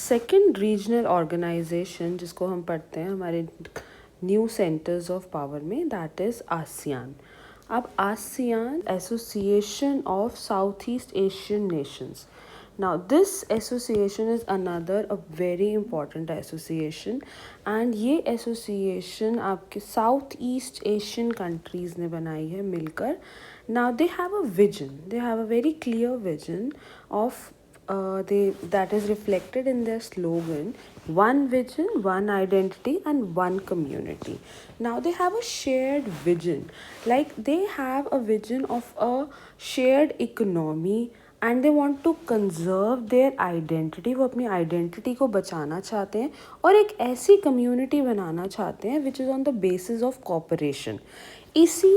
Second regional organisation जिसको हम पढ़ते हैं हमारे न्यू सेंटर्स ऑफ पावर में, दैट इज़ आसियान. अब ASEAN association of south east Asian Nations. Now, this association is another a very important association, and ये association आपके south east Asian countries ने बनाई है मिलकर. Now they have a vision. They have a very clear vision of that is reflected in their slogan: one vision, one identity, and one community. Now they have a shared vision, like they have a vision of a shared economy, and they want to conserve their identity. वो अपनी identity को बचाना चाहते हैं और एक ऐसी community बनाना चाहते हैं which is on the basis of corporation. इसी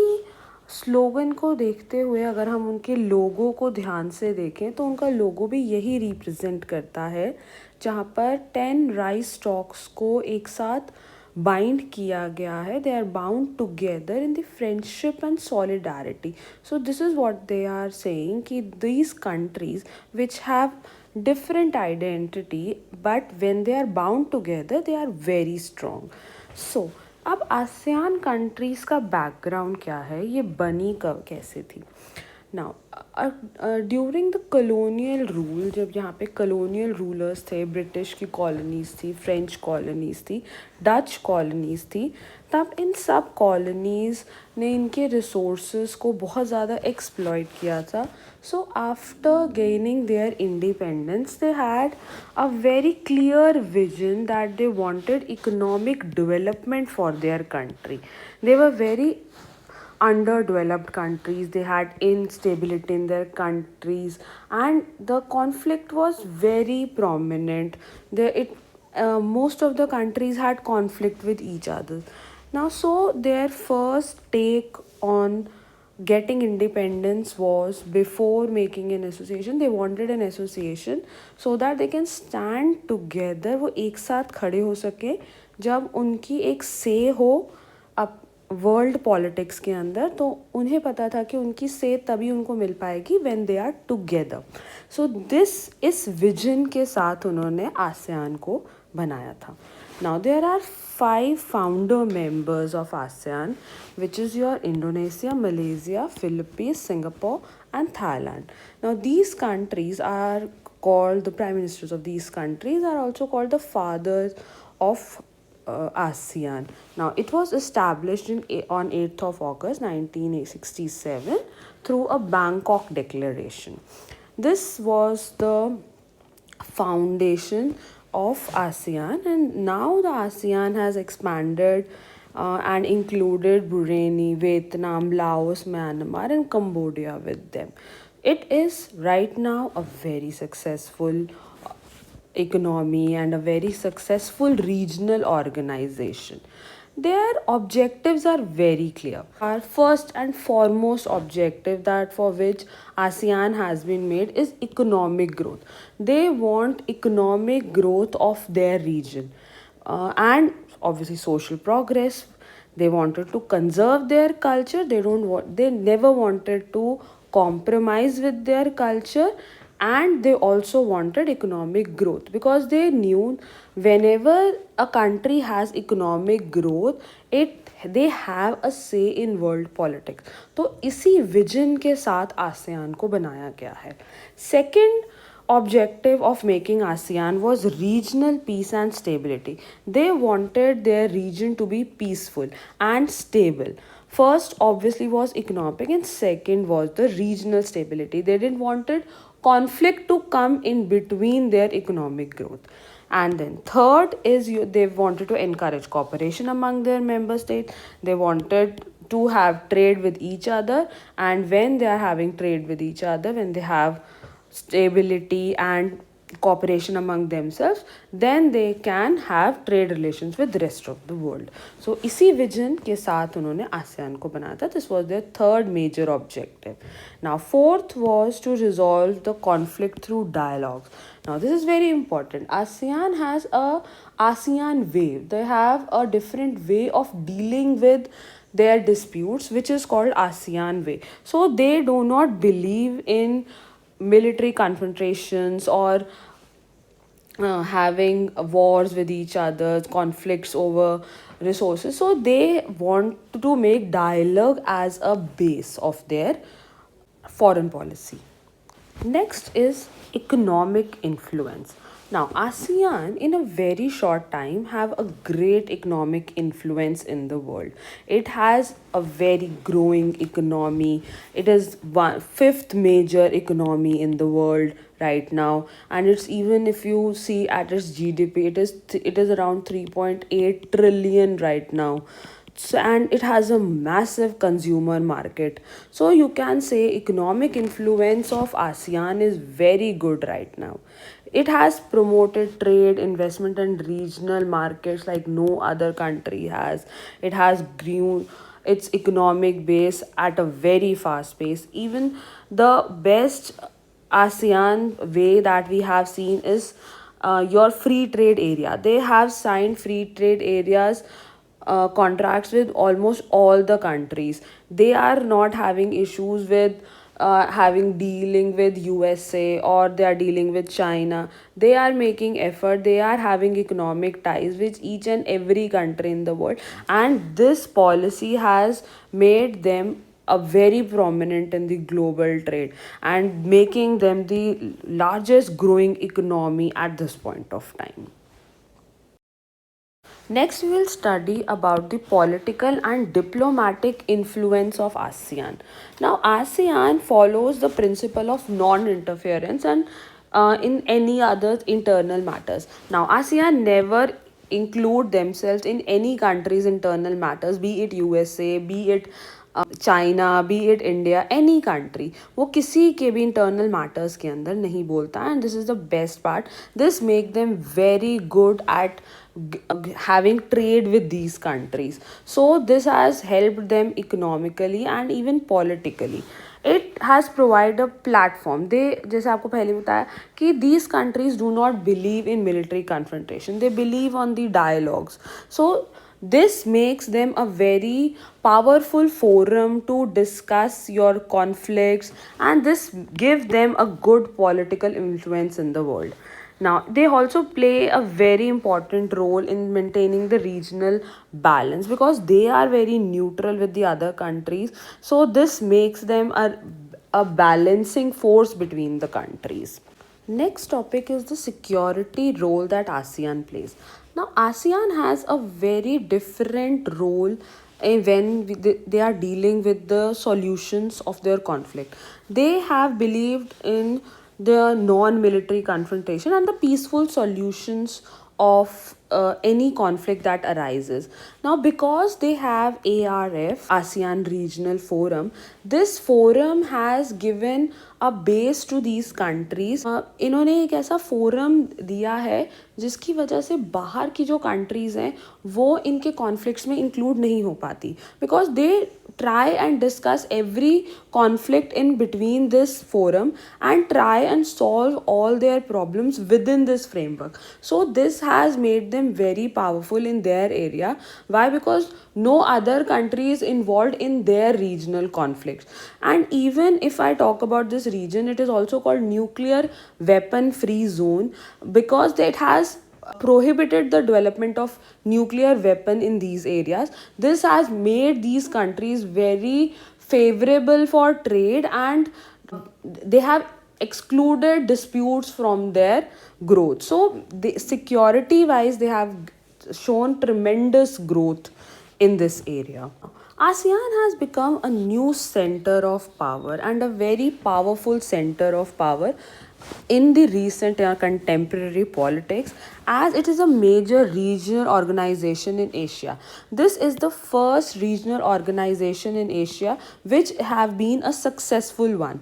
स्लोगन को देखते हुए अगर हम उनके लोगो को ध्यान से देखें तो उनका लोगो भी यही रिप्रेजेंट करता है, जहाँ पर 10 राइस स्टॉक्स को एक साथ बाइंड किया गया है. They are bound together in the friendship and solidarity. So this is what they are saying कि these countries which have different identity but when they are bound together they are very strong. So अब ASEAN countries का background क्या है, ये बनी कब कैसे थी. Now during the colonial rule, जब यहाँ पे कॉलोनियल रूलर्स थे, ब्रिटिश की कॉलोनीज़ थी, फ्रेंच कॉलोनीज़ थी, डच कॉलोनीज़ थी, तब इन सब कॉलोनीज़ ने इनके रिसोर्सेज को बहुत ज़्यादा एक्सप्लॉइट किया था. So after gaining their independence they had a very clear vision that they wanted economic development for their country. They were very underdeveloped countries, they had instability in their countries, and the conflict was very prominent there. Most of the countries had conflict with each other. Now, so their first take on getting independence was, before making an association, they wanted an association so that they can stand together. वो एक साथ खड़े हो सके जब उनकी एक से हो अब वर्ल्ड पॉलिटिक्स के अंदर, तो उन्हें पता था कि उनकी सेहत तभी उनको मिल पाएगी when they are together. So इस विजन के साथ उन्होंने आसियान को बनाया था. Now there are 5 founder members of ASEAN, which is your Indonesia, Malaysia, Philippines, Singapore and Thailand. Now these countries are called, the prime ministers of these countries are also called the fathers of ASEAN. Now, it was established on 8th of August 1967 through a Bangkok Declaration. This was the foundation of ASEAN, and now the ASEAN has expanded and included Brunei, Vietnam, Laos, Myanmar, and Cambodia with them. It is right now a very successful economy and a very successful regional organization. Their objectives are very clear. Our first and foremost objective, that for which ASEAN has been made, is economic growth. They want economic growth of their region and obviously social progress. They wanted to conserve their culture. They never wanted to compromise with their culture, and they also wanted economic growth because they knew whenever a country has economic growth, they have a say in world politics. तो इसी vision के साथ ASEAN को बनाया गया है. Second objective of making ASEAN was regional peace and stability. They wanted their region to be peaceful and stable. First obviously was economic, and second was the regional stability. They didn't wanted conflict to come in between their economic growth. And then third is they wanted to encourage cooperation among their member states. They wanted to have trade with each other, and when they are having trade with each other, when they have stability and cooperation among themselves, then they can have trade relations with the rest of the world. So इसी vision के साथ उन्होंने ASEAN को बनाया था. This was their third major objective. Now fourth was to resolve the conflict through dialogues. Now this is very important. ASEAN has a ASEAN way. They have a different way of dealing with their disputes, which is called ASEAN way. So they do not believe in military confrontations or having wars with each other, conflicts over resources. So they want to make dialogue as a base of their foreign policy. Next is economic influence. Now, ASEAN in a very short time have a great economic influence in the world. It has a very growing economy. It is one fifth major economy in the world right now, and it's, even if you see at its GDP, it is around 3.8 trillion right now. So, and it has a massive consumer market. So you can say economic influence of ASEAN is very good right now. It has promoted trade, investment, and regional markets like no other country has. It has grew its economic base at a very fast pace. Even the best ASEAN way that we have seen is your free trade area. They have signed free trade areas contracts with almost all the countries. They are not having issues with having dealing with USA, or they are dealing with China. They are making effort. They are having economic ties with each and every country in the world, and this policy has made them a very prominent in the global trade and making them the largest growing economy at this point of time. Next, we will study about the political and diplomatic influence of ASEAN. Now, ASEAN follows the principle of non-interference and in any other internal matters. Now, ASEAN never include themselves in any country's internal matters, be it USA, be it China, B it India, any country, वो किसी के भी internal matters के अंदर नहीं बोलता. And this is the best part. This make them very good at having trade with these countries. So this has helped them economically and even politically. It has provided a platform. They, जैसे आपको पहले बताया कि these countries do not believe in military confrontation. They believe on the dialogues. So this makes them a very powerful forum to discuss your conflicts, and this gives them a good political influence in the world. Now, they also play a very important role in maintaining the regional balance because they are very neutral with the other countries. So, this makes them a balancing force between the countries. Next topic is the security role that ASEAN plays. Now, ASEAN has a very different role when they are dealing with the solutions of their conflict. They have believed in the non-military confrontation and the peaceful solutions of any conflict that arises. Now, because they have ARF, ASEAN Regional Forum, this forum has given a base to these countries. इन्होंने एक ऐसा forum दिया है जिसकी वजह से बाहर की जो कंट्रीज़ हैं वो इनके कॉन्फ्लिक्ट्स में इंक्लूड नहीं हो पाती, because they try and discuss every conflict in between this forum and try and solve all their problems within this framework. So this has made them very powerful in their area. Why? Because no other country is involved in their regional conflicts. And even if I talk about this region, it is also called nuclear weapon free zone because it has prohibited the development of nuclear weapon in these areas. This has made these countries very favorable for trade, and they have excluded disputes from their growth. So security wise they have shown tremendous growth in this area. ASEAN has become a new center of power and a very powerful center of power in the recent contemporary politics, as it is a major regional organization in Asia. This is the first regional organization in Asia which have been a successful one.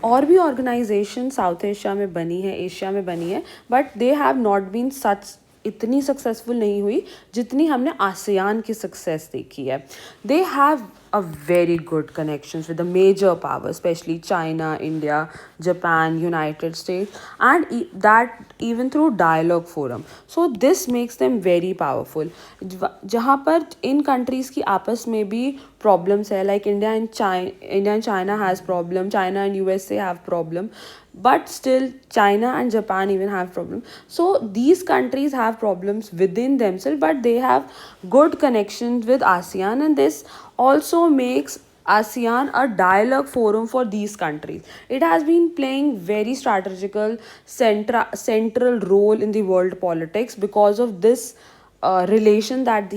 और भी organisation south Asia में बनी है, Asia में बनी है, but they have not been such इतनी successful नहीं हुई जितनी हमने आसियान की सक्सेस देखी है. They have a very good connections with the major powers, especially China, India, Japan, United States, and that even through dialogue forum. So this makes them very powerful. जहाँ पर इन countries की आपस में भी problems है, like India and China has problem, China and USA have problem, but still China and Japan even have problem. So these countries have problems within themselves, but they have good connections with ASEAN, and this also makes ASEAN a dialogue forum for these countries. It has been playing very strategical central role in the world politics because of this relation that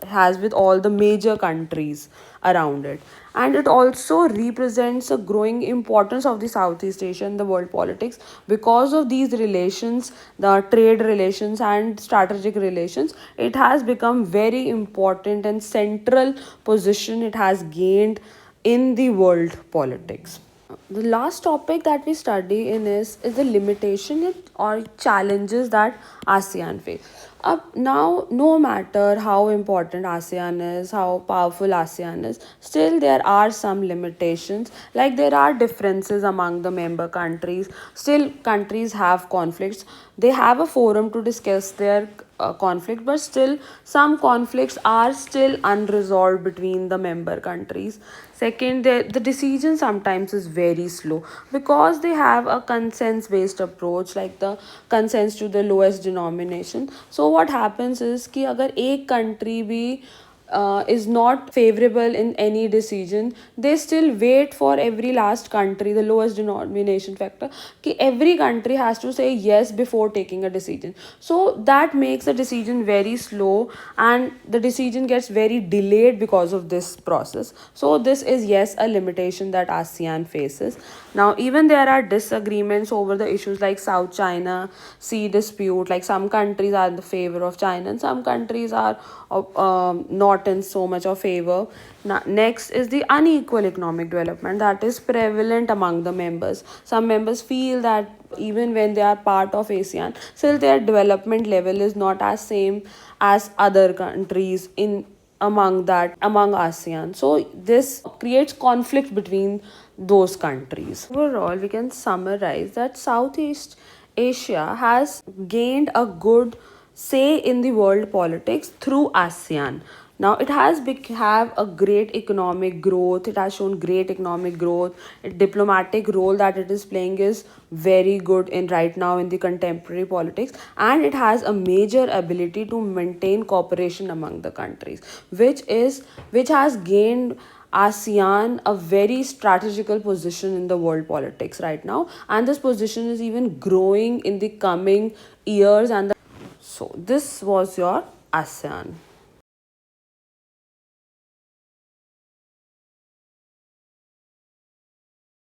has with all the major countries around it. And it also represents a growing importance of the Southeast Asia in the world politics because of these relations, the trade relations and strategic relations. It has become very important and central position it has gained in the world politics. The last topic that we study in is the limitation or challenges that ASEAN face. Now, no matter how important ASEAN is, how powerful ASEAN is, still there are some limitations. Like there are differences among the member countries. Still, countries have conflicts. They have a forum to discuss their conflict, but still some conflicts are still unresolved between the member countries. Second, the decision sometimes is very slow because they have a consensus based approach, like the consensus to the lowest denomination. So what happens is कि अगर एक country भी is not favorable in any decision, they still wait for every last country, the lowest denomination factor, कि every country has to say yes before taking a decision. So that makes the decision very slow and the decision gets very delayed because of this process. So this is, yes, a limitation that ASEAN faces. Now even there are disagreements over the issues like South China Sea dispute, like some countries are in the favor of China and some countries are not in so much of favor. Now, next is the unequal economic development that is prevalent among the members. Some members feel that even when they are part of ASEAN, still their development level is not as same as other countries in among ASEAN. So this creates conflict between those countries. Overall, we can summarize that Southeast Asia has gained a good say in the world politics through ASEAN. Now it has have a great economic growth. It has shown great economic growth. A diplomatic role that it is playing is very good in right now in the contemporary politics, and it has a major ability to maintain cooperation among the countries, which has gained ASEAN a very strategical position in the world politics right now, and this position is even growing in the coming years. And so this was your ASEAN.